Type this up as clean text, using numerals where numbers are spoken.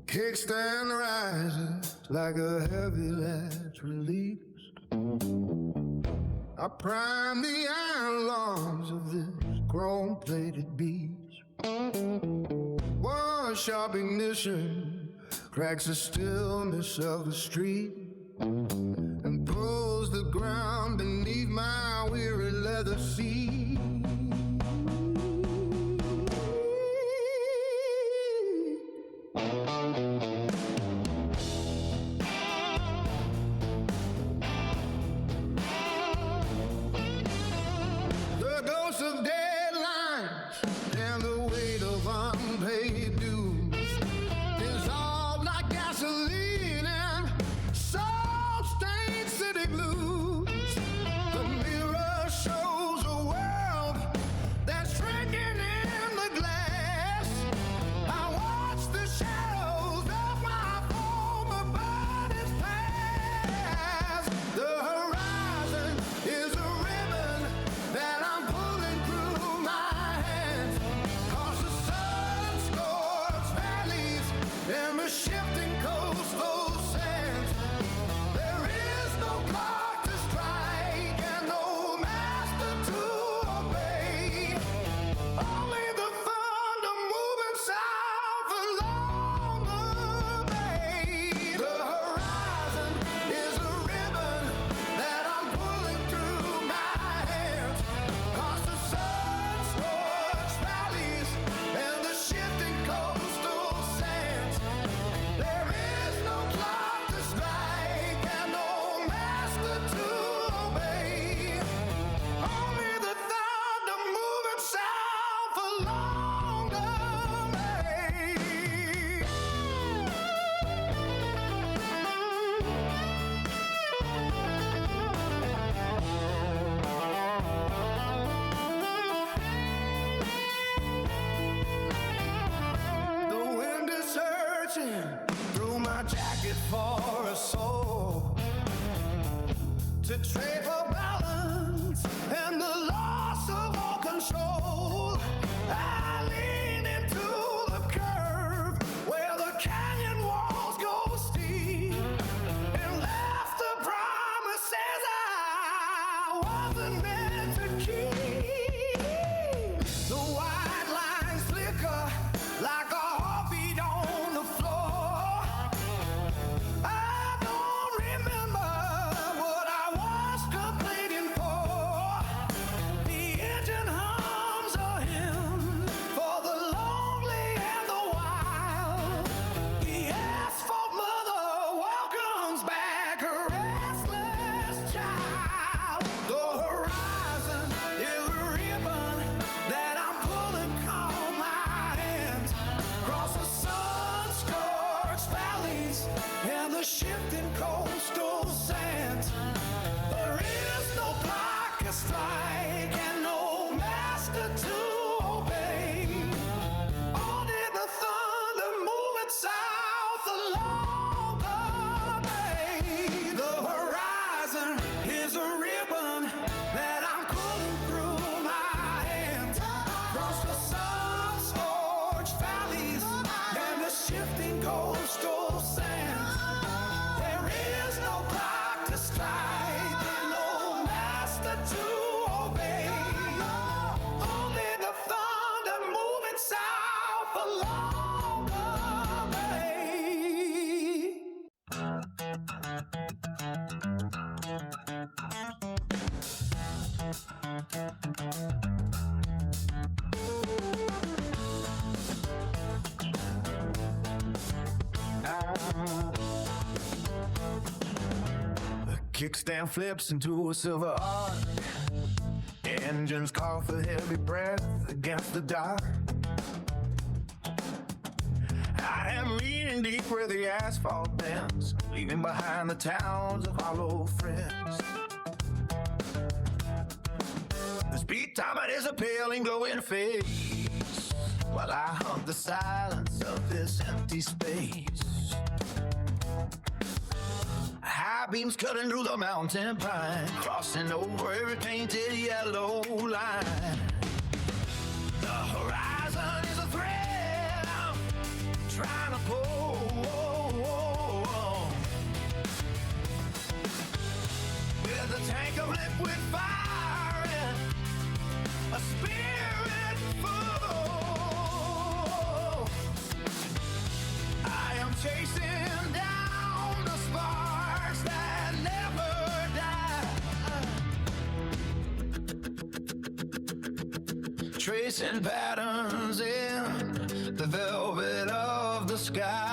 Kickstand rises like a heavy latch release. I prime the iron lungs of this chrome-plated beast. One sharp ignition cracks the stillness of the street and pulls the ground beneath my weary leather seat. Kickstand flips into a silver arc. Engines call for heavy breath against the dark. I am leaning deep where the asphalt bends, leaving behind the towns of hollow friends. The speed timer is a pale and glowing face. of the silence of this empty space. High beams cutting through the mountain pine, crossing over every painted yellow line. The horizon is a thread I'm trying to pull. With a tank of liquid fire and a spirit full, I am chasing down the sparks that never die, tracing patterns in the velvet of the sky.